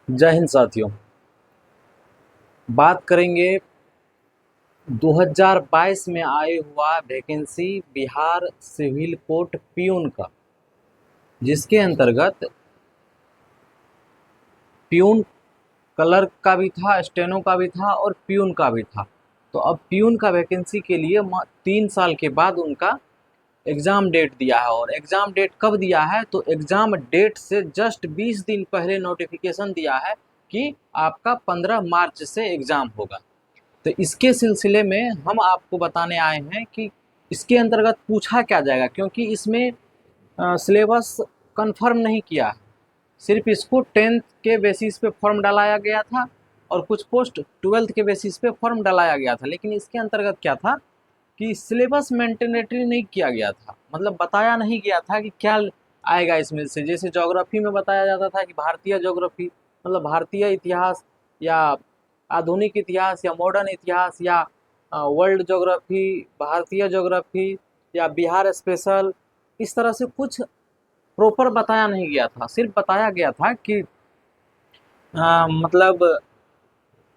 जय हिंद साथियों। बात करेंगे 2022 में आए हुआ vacancy Bihar civil court peon का, जिसके अंतर्गत प्यून क्लर्क का भी था, स्टेनो का भी था और प्यून का भी था। तो अब प्यून का वैकेंसी के लिए 3 साल के बाद उनका एग्ज़ाम डेट दिया है। और एग्ज़ाम डेट कब दिया है? तो एग्ज़ाम डेट से जस्ट 20 दिन पहले नोटिफिकेशन दिया है कि आपका 15 मार्च से एग्ज़ाम होगा। तो इसके सिलसिले में हम आपको बताने आए हैं कि इसके अंतर्गत पूछा क्या जाएगा, क्योंकि इसमें सिलेबस कंफर्म नहीं किया है। सिर्फ इसको 10th के बेसिस पे फॉर्म डालाया गया था और कुछ पोस्ट 12th के बेसिस पे फॉर्म डालाया गया था। लेकिन इसके अंतर्गत क्या था कि सिलेबस मेंटेनेटरी नहीं किया गया था, मतलब बताया नहीं गया था कि क्या आएगा इसमें से। जैसे ज्योग्राफी में बताया जाता था कि भारतीय ज्योग्राफी मतलब भारतीय इतिहास या आधुनिक इतिहास या मॉडर्न इतिहास या वर्ल्ड ज्योग्राफी, भारतीय ज्योग्राफी या बिहार स्पेशल, इस तरह से कुछ प्रॉपर बताया नहीं गया था। सिर्फ बताया गया था कि मतलब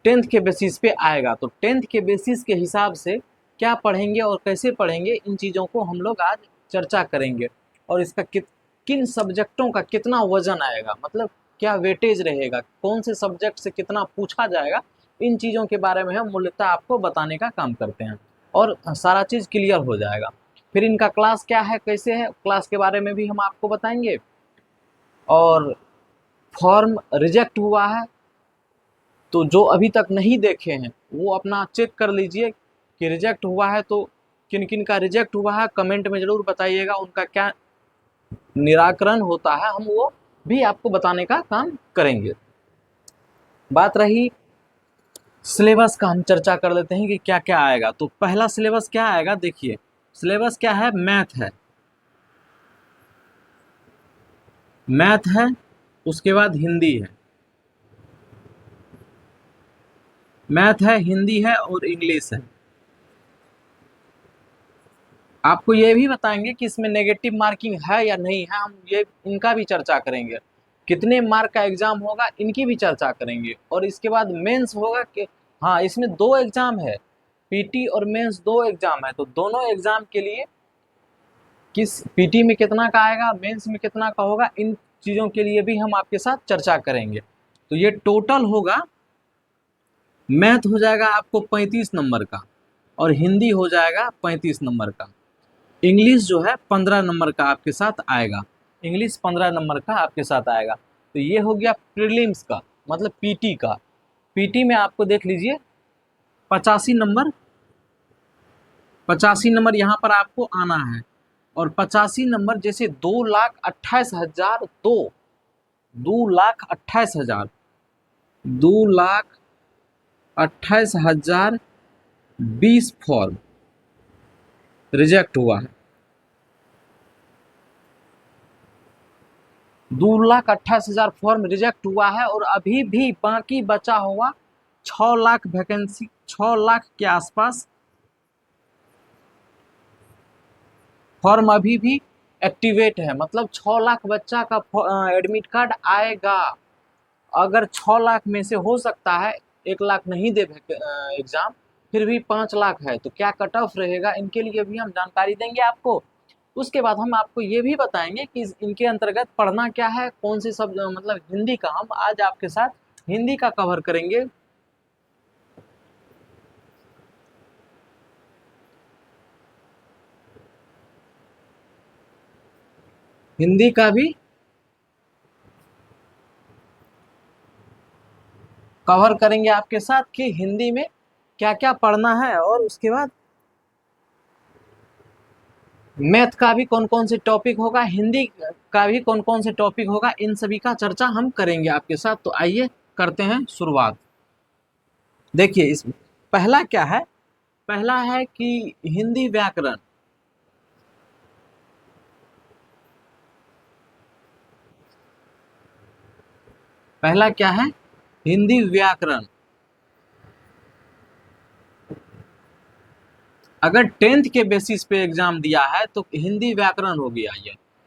10th के बेसिस पे आएगा। तो 10th के बेसिस के हिसाब से क्या पढ़ेंगे और कैसे पढ़ेंगे, इन चीज़ों को हम लोग आज चर्चा करेंगे। और इसका किन सब्जेक्टों का कितना वजन आएगा, मतलब क्या वेटेज रहेगा, कौन से सब्जेक्ट से कितना पूछा जाएगा, इन चीज़ों के बारे में हम मूलतः आपको बताने का काम करते हैं और सारा चीज़ क्लियर हो जाएगा। फिर इनका क्लास क्या है, कैसे है, क्लास के बारे में भी हम आपको बताएंगे। और फॉर्म रिजेक्ट हुआ है तो जो अभी तक नहीं देखे हैं वो अपना चेक कर लीजिए कि रिजेक्ट हुआ है तो किन किन का रिजेक्ट हुआ है, कमेंट में ज़रूर बताइएगा। उनका क्या निराकरण होता है हम वो भी आपको बताने का काम करेंगे। बात रही सिलेबस का, हम चर्चा कर लेते हैं कि क्या क्या आएगा। तो पहला सिलेबस क्या आएगा, देखिए सिलेबस क्या है, मैथ है, उसके बाद हिंदी है, मैथ है, हिंदी है और इंग्लिश है। आपको ये भी बताएंगे कि इसमें नेगेटिव मार्किंग है या नहीं है, हम ये इनका भी चर्चा करेंगे। कितने मार्क का एग्जाम होगा इनकी भी चर्चा करेंगे। और इसके बाद मेंस होगा कि हाँ, इसमें 2 एग्जाम है, पीटी और मेंस 2 एग्जाम है। तो दोनों एग्जाम के लिए किस पीटी में कितना का आएगा, मेंस में कितना का होगा, इन चीज़ों के लिए भी हम आपके साथ चर्चा करेंगे। तो ये टोटल होगा, मैथ हो जाएगा आपको 35 नंबर का और हिंदी हो जाएगा 35 नंबर का। इंग्लिश जो है 15 नंबर का आपके साथ आएगा, इंग्लिश 15 नंबर का आपके साथ आएगा। तो ये हो गया प्रीलिम्स का, मतलब पीटी का। पीटी में आपको देख लीजिए 85 नंबर, 85 नंबर यहाँ पर आपको आना है। और 85 नंबर जैसे 2,28,000, 2,28,000, 2,28,000 20 फॉर्म रिजेक्ट हुआ है। 2,28,000 फॉर्म रिजेक्ट हुआ है और अभी भी बाकी बचा हुआ 6 लाख वैकेंसी, 6 लाख के आसपास फॉर्म अभी भी एक्टिवेट है। मतलब 6 लाख बच्चा का एडमिट कार्ड आएगा। अगर 6 लाख में से हो सकता है 1 लाख नहीं दे एग्जाम, फिर भी 5 लाख है तो क्या कट ऑफ रहेगा, इनके लिए भी हम जानकारी देंगे आपको। उसके बाद हम आपको ये भी बताएंगे कि इनके अंतर्गत पढ़ना क्या है, कौन से सब, मतलब हिंदी का हम आज आपके साथ हिंदी का कवर करेंगे। हिंदी का भी कवर करेंगे आपके साथ कि हिंदी में क्या क्या पढ़ना है। और उसके बाद मैथ का भी कौन कौन से टॉपिक होगा, हिंदी का भी कौन कौन से टॉपिक होगा, इन सभी का चर्चा हम करेंगे आपके साथ। तो आइए करते हैं शुरुआत। देखिए इस पहला क्या है, पहला है कि हिंदी व्याकरण। पहला क्या है, हिंदी व्याकरण। अगर 10th के बेसिस पे एग्जाम दिया है तो हिंदी व्याकरण हो गया।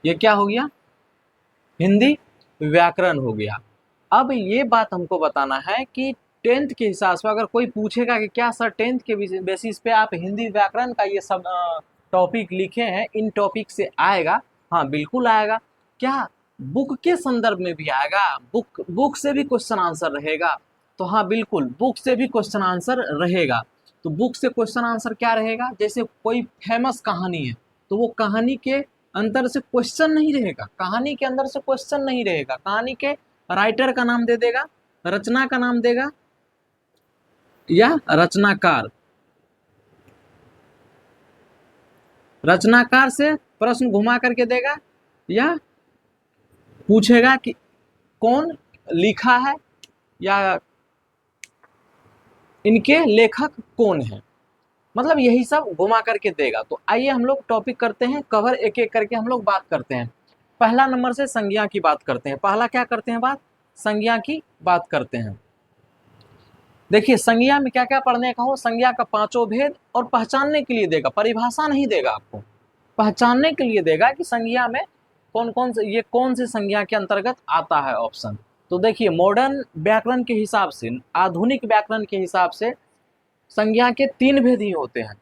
ये क्या हो गया, हिंदी व्याकरण हो गया। अब ये बात हमको बताना है कि टेंथ के हिसाब से अगर कोई पूछेगा कि क्या सर टेंथ के बेसिस पे आप हिंदी व्याकरण का ये सब टॉपिक लिखे हैं, इन टॉपिक से आएगा? हाँ बिल्कुल आएगा। क्या बुक के संदर्भ में भी आएगा? बुक से भी क्वेश्चन आंसर रहेगा? तो हाँ बिल्कुल, बुक से भी क्वेश्चन आंसर रहेगा। तो बुक से क्वेश्चन आंसर क्या रहेगा? जैसे कोई फेमस कहानी है तो वो कहानी के अंदर से क्वेश्चन नहीं रहेगा, कहानी के अंदर से क्वेश्चन नहीं रहेगा, कहानी के राइटर का नाम दे देगा, रचना का नाम देगा या रचनाकार, रचनाकार से प्रश्न घुमा करके देगा या पूछेगा कि कौन लिखा है या इनके लेखक कौन है, मतलब यही सब घुमा करके देगा। तो आइए हम लोग टॉपिक करते हैं कवर, एक एक करके हम लोग बात करते हैं। पहला नंबर से संज्ञा की बात करते हैं। पहला क्या करते हैं बात? संज्ञा की बात करते हैं। देखिए संज्ञा में क्या क्या पढ़ने का हो, संज्ञा का पांचों भेद और पहचानने के लिए देगा, परिभाषा नहीं देगा आपको, पहचानने के लिए देगा कि संज्ञा में कौन कौन से, ये कौन से संज्ञा के अंतर्गत आता है ऑप्शन। तो देखिए मॉडर्न व्याकरण के हिसाब से, आधुनिक व्याकरण के हिसाब से संज्ञा के 3 भेद ही होते हैं।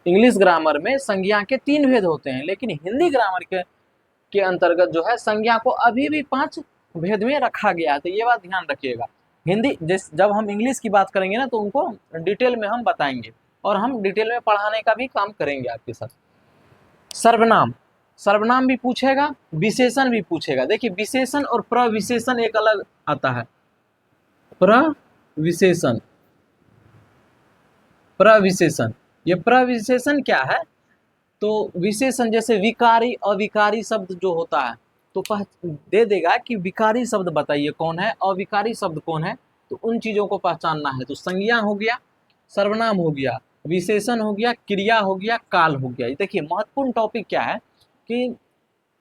इंग्लिश ग्रामर में संज्ञा के 3 भेद होते हैं, लेकिन हिंदी ग्रामर के अंतर्गत जो है संज्ञा को अभी भी 5 भेद में रखा गया है। तो ये बात ध्यान रखिएगा। हिंदी जब हम इंग्लिश की बात करेंगे ना तो उनको डिटेल में हम बताएंगे और हम डिटेल में पढ़ाने का भी काम करेंगे आपके साथ। सर्वनाम, सर्वनाम भी पूछेगा, विशेषण भी पूछेगा। देखिए विशेषण और प्रविशेषण एक अलग आता है। प्रविशेषण, प्रविशेषण, ये प्रविशेषण क्या है? तो विशेषण जैसे विकारी अविकारी शब्द जो होता है तो दे देगा कि विकारी शब्द बताइए कौन है, अविकारी शब्द कौन है, तो उन चीज़ों को पहचानना है। तो संज्ञा हो गया, सर्वनाम हो गया, विशेषण हो गया, क्रिया हो गया, काल हो गया। देखिए महत्वपूर्ण टॉपिक क्या है कि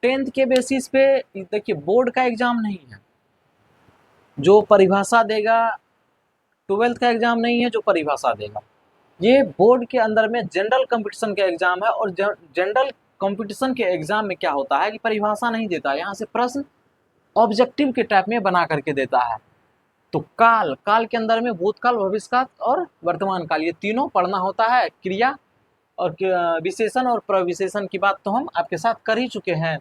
10th के बेसिस पे, देखिए बोर्ड का एग्जाम नहीं है जो परिभाषा देगा, 12th का एग्जाम नहीं है जो परिभाषा देगा। ये बोर्ड के अंदर में जनरल कंपटीशन का एग्जाम है और जनरल कंपटीशन के एग्जाम में क्या होता है कि परिभाषा नहीं देता, यहाँ से प्रश्न ऑब्जेक्टिव के टाइप में बना करके देता है। तो काल, काल के अंदर में भूतकाल, भविष्यकाल और वर्तमान काल, ये तीनों पढ़ना होता है। क्रिया और विशेषण और प्रविशेषण की बात तो हम आपके साथ कर ही चुके हैं।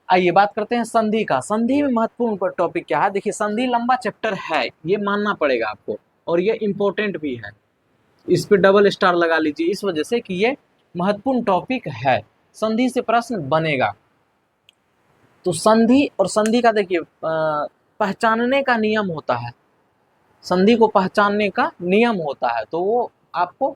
आइए बात करते हैं संधि का। संधि में महत्वपूर्ण टॉपिक क्या है? देखिए संधि लंबा चैप्टर है, ये मानना पड़ेगा आपको, और ये इंपॉर्टेंट भी है। इस पे डबल स्टार लगा लीजिए इस वजह से कि ये महत्वपूर्ण टॉपिक है। संधि से प्रश्न बनेगा। तो संधि और संधि का देखिए पहचानने का नियम होता है, संधि को पहचानने का नियम होता है। तो वो आपको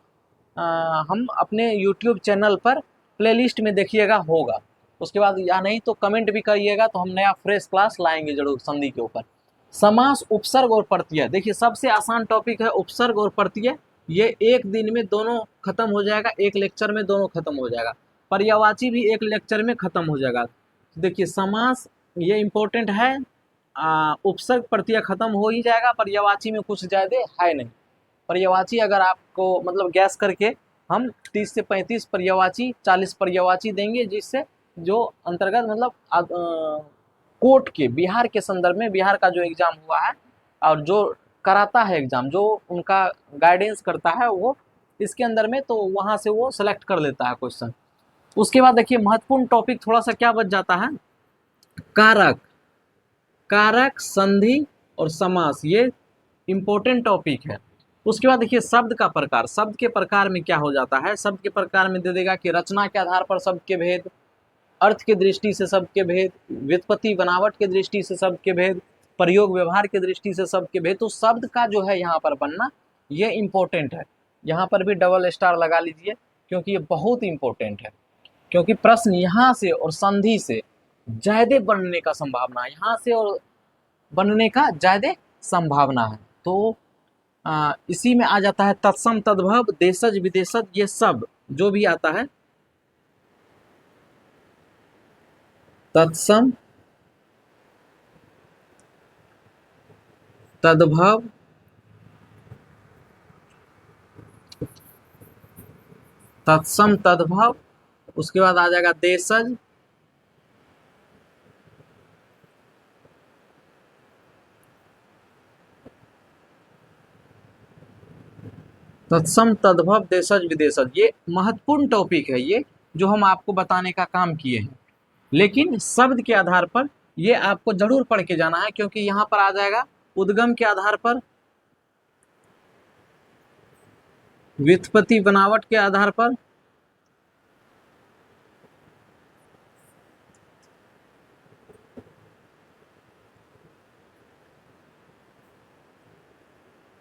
हम अपने YouTube चैनल पर प्लेलिस्ट में देखिएगा होगा। उसके बाद या नहीं तो कमेंट भी करिएगा, तो हम नया फ्रेश क्लास लाएंगे जरूर संधि के ऊपर। समास, उपसर्ग और प्रत्यय। देखिए सबसे आसान टॉपिक है उपसर्ग और प्रत्यय। ये एक दिन में दोनों खत्म हो जाएगा, एक लेक्चर में दोनों खत्म हो जाएगा। पर्यायवाची भी एक लेक्चर में खत्म हो जाएगा। देखिए समास ये इम्पोर्टेंट है, उपसर्ग प्रत्यय खत्म हो ही जाएगा, पर्यायवाची में कुछ ज़्यादा है नहीं। पर्यायवाची अगर आपको मतलब गैस करके हम 30 से 35 पर्यायवाची, 40 पर्यायवाची देंगे, जिससे जो अंतर्गत मतलब कोर्ट के, बिहार के संदर्भ में, बिहार का जो एग्ज़ाम हुआ है और जो कराता है एग्ज़ाम, जो उनका गाइडेंस करता है वो इसके अंदर में, तो वहाँ से वो सेलेक्ट कर लेता है क्वेश्चन। उसके बाद देखिए महत्वपूर्ण टॉपिक थोड़ा सा क्या बच जाता है, कारक, कारक, संधि और समास, ये इम्पोर्टेंट टॉपिक है। उसके बाद देखिए शब्द का प्रकार, शब्द के प्रकार में क्या हो जाता है, शब्द के प्रकार में दे देगा कि रचना के आधार पर शब्द के भेद, अर्थ की दृष्टि से शब्द के भेद, व्युत्पत्ति बनावट की दृष्टि से शब्द के भेद, प्रयोग व्यवहार की दृष्टि से शब्द के भेद। तो शब्द का जो है यहाँ पर बनना ये इम्पोर्टेंट है। यहाँ पर भी डबल स्टार लगा लीजिए क्योंकि ये बहुत इम्पोर्टेंट है, क्योंकि प्रश्न यहाँ से और संधि से ज़्यादा बनने का संभावना है, यहाँ से और बनने का ज़्यादा संभावना है। तो इसी में आ जाता है तत्सम, तद्भव, देशज, विदेशज, ये सब जो भी आता है, तत्सम, तद्भव, तत्सम, तद्भव, उसके बाद आ जाएगा देशज, तत्सम तद्भव देशज विदेशज, ये महत्वपूर्ण टॉपिक है, ये जो हम आपको बताने का काम किए हैं। लेकिन शब्द के आधार पर ये आपको जरूर पढ़ के जाना है, क्योंकि यहाँ पर आ जाएगा उद्गम के आधार पर, व्युत्पत्ति बनावट के आधार पर,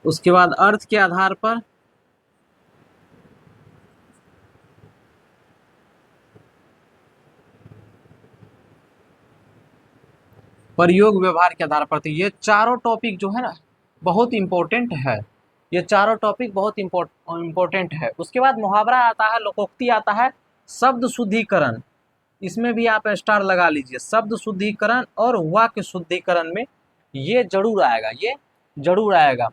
उसके बाद अर्थ के आधार पर, प्रयोग व्यवहार के आधार पर। तो ये चारों टॉपिक जो है ना बहुत इंपॉर्टेंट है, ये चारों टॉपिक बहुत इम्पोर्टेंट है। उसके बाद मुहावरा आता है, लोकोक्ति आता है, शब्द शुद्धिकरण, इसमें भी आप स्टार लगा लीजिए। शब्द शुद्धिकरण और वाक्य शुद्धिकरण में ये जरूर आएगा, ये जरूर आएगा।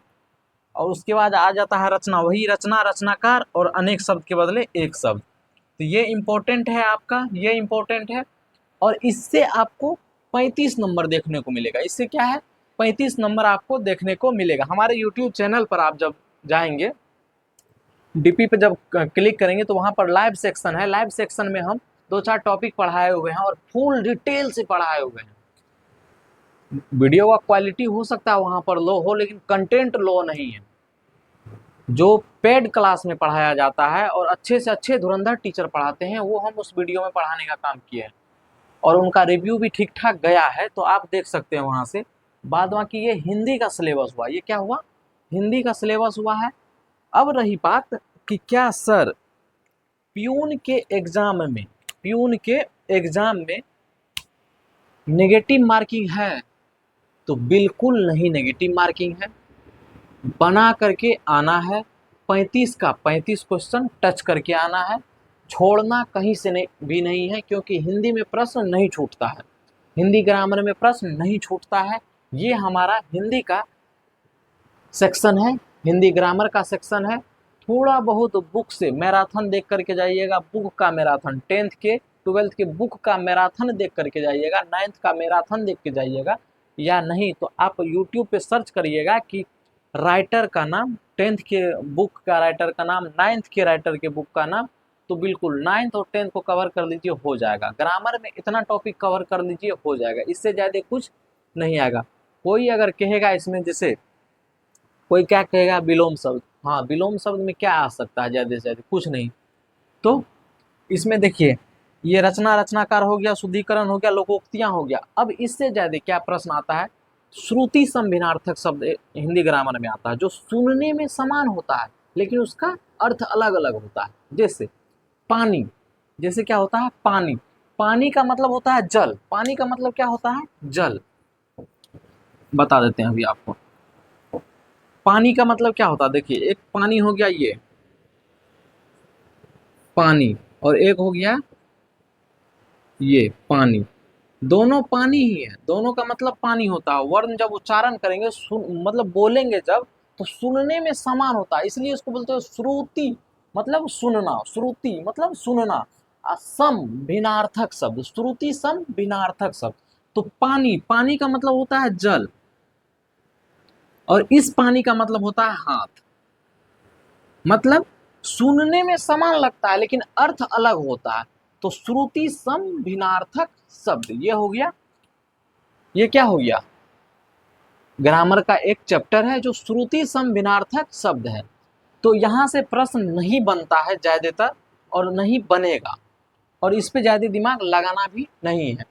और उसके बाद आ जाता है रचना, वही रचना, रचनाकार और अनेक शब्द के बदले एक शब्द। तो ये इम्पोर्टेंट है आपका, ये इम्पोर्टेंट है। और इससे आपको 35 नंबर देखने को मिलेगा। इससे क्या है, 35 नंबर आपको देखने को मिलेगा। हमारे YouTube चैनल पर आप जब जाएंगे, डीपी पे जब क्लिक करेंगे तो वहाँ पर लाइव सेक्शन है। लाइव सेक्शन में हम 2-4 टॉपिक पढ़ाए हुए हैं और फुल डिटेल से पढ़ाए हुए हैं। वीडियो का क्वालिटी हो सकता है वहाँ पर लो हो, लेकिन कंटेंट लो नहीं है। जो पेड क्लास में पढ़ाया जाता है और अच्छे से अच्छे धुरंधर टीचर पढ़ाते हैं, वो हम उस वीडियो में पढ़ाने का काम किए हैं और उनका रिव्यू भी ठीक ठाक गया है, तो आप देख सकते हैं वहाँ से। बाद बाकी ये हिंदी का सिलेबस हुआ, ये क्या हुआ, हिंदी का सिलेबस हुआ है। अब रही बात कि क्या सर प्यून के एग्जाम में, प्यून के एग्जाम में नेगेटिव मार्किंग है? तो बिल्कुल नहीं नेगेटिव मार्किंग है, बना करके आना है। 35 का 35 क्वेश्चन टच करके आना है, छोड़ना कहीं से भी नहीं है, क्योंकि हिंदी में प्रश्न नहीं छूटता है, हिंदी ग्रामर में प्रश्न नहीं छूटता है। ये हमारा हिंदी का सेक्शन है, हिंदी ग्रामर का सेक्शन है। थोड़ा बहुत बुक से मैराथन देख करके जाइएगा, बुक का मैराथन, 10th के 12th के बुक का मैराथन देख करके जाइएगा, 9th का मैराथन देख के जाइएगा। या नहीं तो आप YouTube पे सर्च करिएगा कि राइटर का नाम, 10th के बुक का राइटर का नाम, 9th के राइटर के बुक का नाम, तो बिल्कुल 9th और 10th को कवर कर लीजिए, हो जाएगा। ग्रामर में इतना टॉपिक कवर कर लीजिए, हो जाएगा, इससे ज़्यादा कुछ नहीं आएगा। कोई अगर कहेगा इसमें, जैसे कोई क्या कहेगा विलोम शब्द, हाँ विलोम शब्द में क्या आ सकता है ज़्यादा से ज़्यादा, कुछ नहीं। तो इसमें देखिए ये रचना, रचनाकार हो गया, शुद्धिकरण हो गया, लोकोक्तियाँ हो गया। अब इससे ज़्यादा क्या प्रश्न आता है, श्रुति समभिनार्थक शब्द हिंदी ग्रामर में आता है, जो सुनने में समान होता है लेकिन उसका अर्थ अलग अलग होता है। जैसे पानी, जैसे क्या होता है पानी, पानी का मतलब होता है जल, पानी का मतलब क्या होता है जल, बता देते हैं अभी आपको। पानी का मतलब क्या होता है, देखिए एक पानी हो गया ये पानी, और एक हो गया ये पानी, दोनों पानी ही है, दोनों का मतलब पानी होता है। वर्ण जब उच्चारण करेंगे, मतलब बोलेंगे जब, तो सुनने में समान होता है, इसलिए इसको बोलते हैं श्रुति, मतलब सुनना, श्रुति मतलब सुनना। सम भिन्नार्थक शब्द, श्रुति सम भिन्नार्थक शब्द। तो पानी, पानी का मतलब होता है जल, और इस पानी का मतलब होता है हाथ। मतलब सुनने में समान लगता है लेकिन अर्थ अलग होता है। तो श्रुति सम भिन्नार्थक शब्द ये हो गया, ये क्या हो गया, ग्रामर का एक चैप्टर है जो श्रुति सम भिन्नार्थक शब्द है। तो यहाँ से प्रश्न नहीं बनता है ज्यादातर, और नहीं बनेगा, और इस पे ज्यादा दिमाग लगाना भी नहीं है।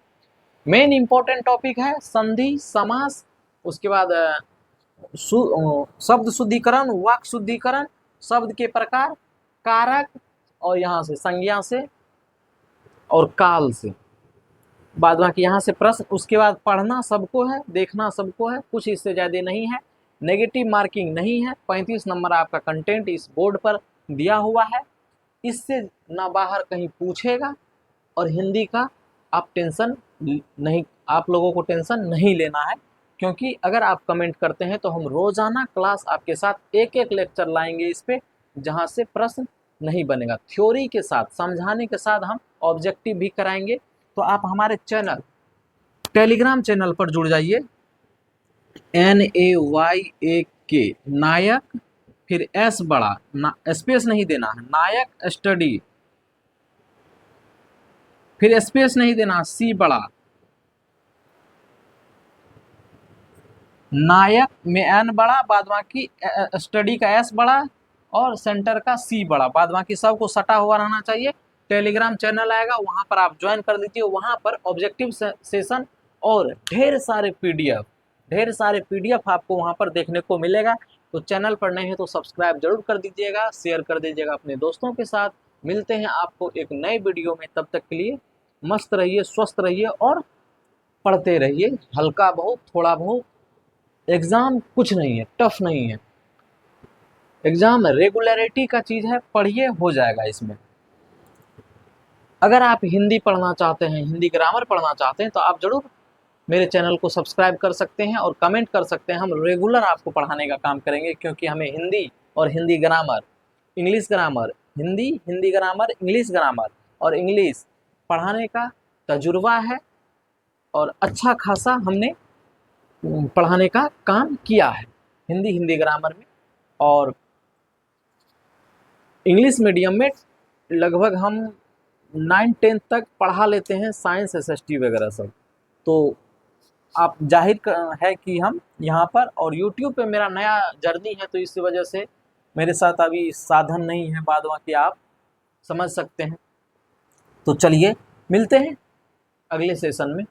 मेन इंपॉर्टेंट टॉपिक है संधि, समास, उसके बाद शब्द शुद्धिकरण, वाक्य शुद्धिकरण, शब्द के प्रकार, कारक, और यहाँ से संज्ञा से और काल से। बाद बाकी यहाँ से प्रश्न, उसके बाद पढ़ना सबको है, देखना सबको है, कुछ इससे ज़्यादा नहीं है। नेगेटिव मार्किंग नहीं है, 35 नंबर आपका कंटेंट इस बोर्ड पर दिया हुआ है, इससे ना बाहर कहीं पूछेगा। और हिंदी का आप टेंशन नहीं, आप लोगों को टेंशन नहीं लेना है, क्योंकि अगर आप कमेंट करते हैं तो हम रोज़ाना क्लास आपके साथ एक एक लेक्चर लाएंगे इस पर, जहाँ से प्रश्न नहीं बनेगा। थ्योरी के साथ, समझाने के साथ हम ऑब्जेक्टिव भी कराएंगे। तो आप हमारे चैनल, टेलीग्राम चैनल पर जुड़ जाइए, NAYAK नायक फिर एस बड़ा, ना स्पेस नहीं देना है, नायक स्टडी, फिर स्पेस नहीं देना, सी बड़ा, नायक में एन बड़ा, बाद बाकी स्टडी का एस बड़ा और सेंटर का सी बड़ा, बाद बाकी सबको सटा हुआ रहना चाहिए। टेलीग्राम चैनल आएगा, वहां पर आप ज्वाइन कर दीजिए। वहां पर ऑब्जेक्टिव सेशन और ढेर सारे पीडीएफ आपको वहां पर देखने को मिलेगा। तो चैनल पर नहीं है तो सब्सक्राइब जरूर कर दीजिएगा, शेयर कर दीजिएगा अपने दोस्तों के साथ। मिलते हैं आपको एक नए वीडियो में, तब तक के लिए मस्त रहिए, स्वस्थ रहिए और पढ़ते रहिए। हल्का बहुत, थोड़ा बहुत, एग्ज़ाम कुछ नहीं है, टफ नहीं है। एग्ज़ाम रेगुलरिटी का चीज़ है, पढ़िए हो जाएगा इसमें। अगर आप हिंदी पढ़ना चाहते हैं, हिंदी ग्रामर पढ़ना चाहते हैं, तो आप ज़रूर मेरे चैनल को सब्सक्राइब कर सकते हैं और कमेंट कर सकते हैं। हम रेगुलर आपको पढ़ाने का काम करेंगे, क्योंकि हमें हिंदी और Hindi grammar, English grammar, Hindi, Hindi grammar, English grammar और इंग्लिश पढ़ाने का तजुर्बा है और अच्छा खासा हमने पढ़ाने का काम किया है हिंदी, हिंदी ग्रामर में। और इंग्लिश मीडियम में लगभग हम 9-10 तक पढ़ा लेते हैं, साइंस एसएसटी वगैरह सब। तो आप जाहिर है कि हम यहाँ पर, और यूट्यूब पे मेरा नया जर्नी है, तो इस वजह से मेरे साथ अभी साधन नहीं है, बाद बाकी आप समझ सकते हैं। तो चलिए मिलते हैं अगले सेशन में।